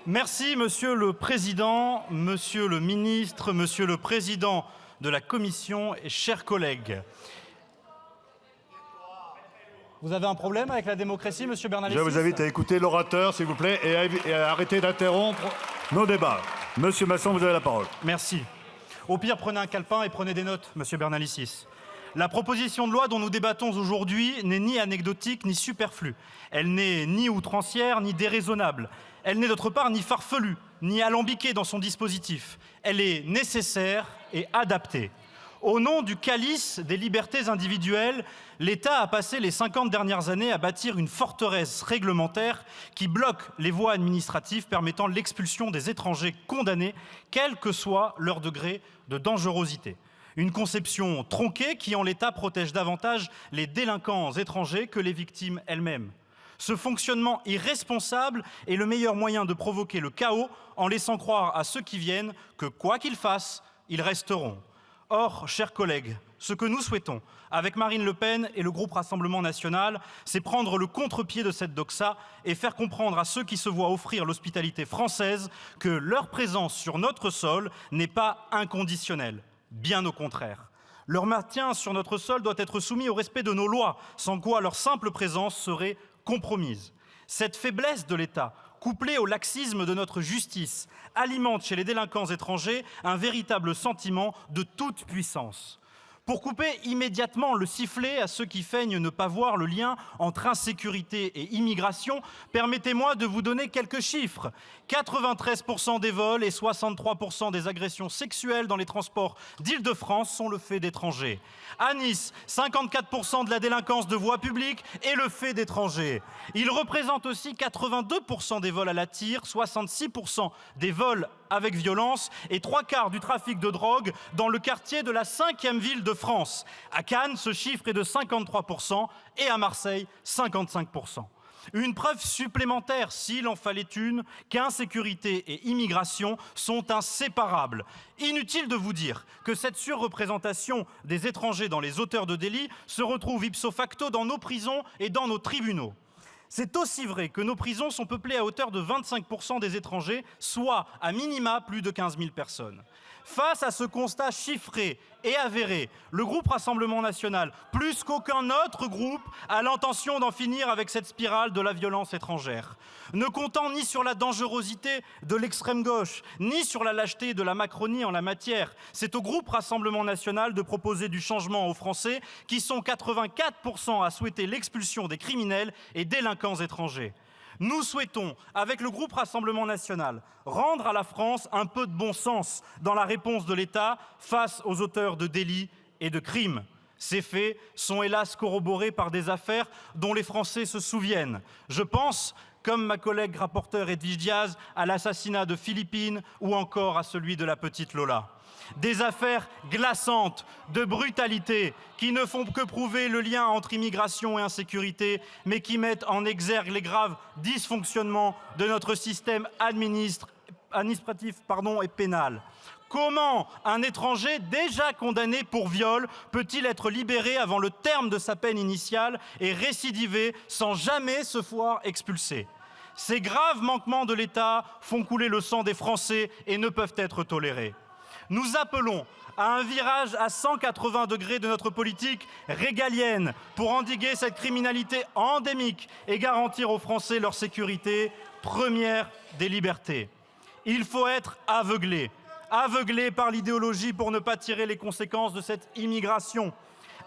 Merci, Monsieur le Président, Monsieur le Ministre, Monsieur le Président de la Commission et chers collègues. Vous avez un problème avec la démocratie, Monsieur Bernalicis ? Je vous invite à écouter l'orateur, s'il vous plaît, et à arrêter d'interrompre nos débats. Monsieur Masson, vous avez la parole. Merci. Au pire, prenez un calepin et prenez des notes, Monsieur Bernalicis. La proposition de loi dont nous débattons aujourd'hui n'est ni anecdotique ni superflue. Elle n'est ni outrancière ni déraisonnable. Elle n'est d'autre part ni farfelue, ni alambiquée dans son dispositif. Elle est nécessaire et adaptée. Au nom du calice des libertés individuelles, l'État a passé les 50 dernières années à bâtir une forteresse réglementaire qui bloque les voies administratives permettant l'expulsion des étrangers condamnés, quel que soit leur degré de dangerosité. Une conception tronquée qui, en l'état, protège davantage les délinquants étrangers que les victimes elles-mêmes. Ce fonctionnement irresponsable est le meilleur moyen de provoquer le chaos en laissant croire à ceux qui viennent que, quoi qu'ils fassent, ils resteront. Or, chers collègues, ce que nous souhaitons, avec Marine Le Pen et le groupe Rassemblement National, c'est prendre le contre-pied de cette doxa et faire comprendre à ceux qui se voient offrir l'hospitalité française que leur présence sur notre sol n'est pas inconditionnelle. Bien au contraire. Leur maintien sur notre sol doit être soumis au respect de nos lois, sans quoi leur simple présence serait compromise. Cette faiblesse de l'État, couplée au laxisme de notre justice, alimente chez les délinquants étrangers un véritable sentiment de toute puissance. Pour couper immédiatement le sifflet à ceux qui feignent ne pas voir le lien entre insécurité et immigration, permettez-moi de vous donner quelques chiffres. 93% des vols et 63% des agressions sexuelles dans les transports d'Île-de-France sont le fait d'étrangers. À Nice, 54% de la délinquance de voie publique est le fait d'étrangers. Ils représentent aussi 82% des vols à la tire, 66% des vols avec violence et 3/4 du trafic de drogue dans le quartier de la 5e ville de France. À Cannes, ce chiffre est de 53% et à Marseille, 55%. Une preuve supplémentaire, s'il en fallait une, qu'insécurité et immigration sont inséparables. Inutile de vous dire que cette surreprésentation des étrangers dans les auteurs de délits se retrouve ipso facto dans nos prisons et dans nos tribunaux. C'est aussi vrai que nos prisons sont peuplées à hauteur de 25% des étrangers, soit à minima plus de 15 000 personnes. Face à ce constat chiffré et avéré, le groupe Rassemblement National, plus qu'aucun autre groupe, a l'intention d'en finir avec cette spirale de la violence étrangère. Ne comptant ni sur la dangerosité de l'extrême gauche, ni sur la lâcheté de la Macronie en la matière, c'est au groupe Rassemblement National de proposer du changement aux Français, qui sont 84% à souhaiter l'expulsion des criminels et délinquants étrangers. Nous souhaitons, avec le groupe Rassemblement National, rendre à la France un peu de bon sens dans la réponse de l'État face aux auteurs de délits et de crimes. Ces faits sont hélas corroborés par des affaires dont les Français se souviennent. Je pense, comme ma collègue rapporteure Edwige Diaz, à l'assassinat de Philippine ou encore à celui de la petite Lola. Des affaires glaçantes de brutalité qui ne font que prouver le lien entre immigration et insécurité, mais qui mettent en exergue les graves dysfonctionnements de notre système administratif et pénal. Comment un étranger déjà condamné pour viol peut-il être libéré avant le terme de sa peine initiale et récidiver sans jamais se voir expulsé ? Ces graves manquements de l'État font couler le sang des Français et ne peuvent être tolérés. Nous appelons à un virage à 180 degrés de notre politique régalienne pour endiguer cette criminalité endémique et garantir aux Français leur sécurité, première des libertés. Il faut être aveuglé par l'idéologie pour ne pas tirer les conséquences de cette immigration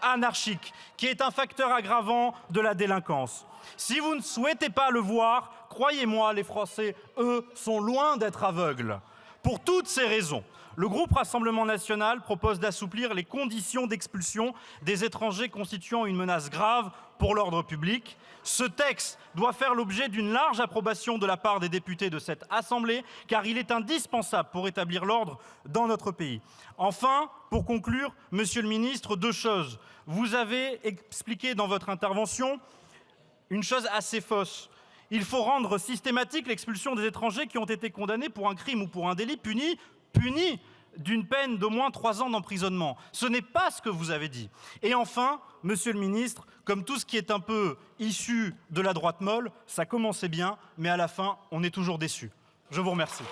anarchique qui est un facteur aggravant de la délinquance. Si vous ne souhaitez pas le voir, croyez-moi, les Français, eux, sont loin d'être aveugles. Pour toutes ces raisons, le groupe Rassemblement National propose d'assouplir les conditions d'expulsion des étrangers constituant une menace grave pour l'ordre public. Ce texte doit faire l'objet d'une large approbation de la part des députés de cette Assemblée, car il est indispensable pour établir l'ordre dans notre pays. Enfin, pour conclure, Monsieur le Ministre, 2 choses. Vous avez expliqué dans votre intervention une chose assez fausse. Il faut rendre systématique l'expulsion des étrangers qui ont été condamnés pour un crime ou pour un délit puni d'une peine d'au moins 3 ans d'emprisonnement. Ce n'est pas ce que vous avez dit. Et enfin, monsieur le ministre, comme tout ce qui est un peu issu de la droite molle, ça commençait bien, mais à la fin, on est toujours déçu. Je vous remercie.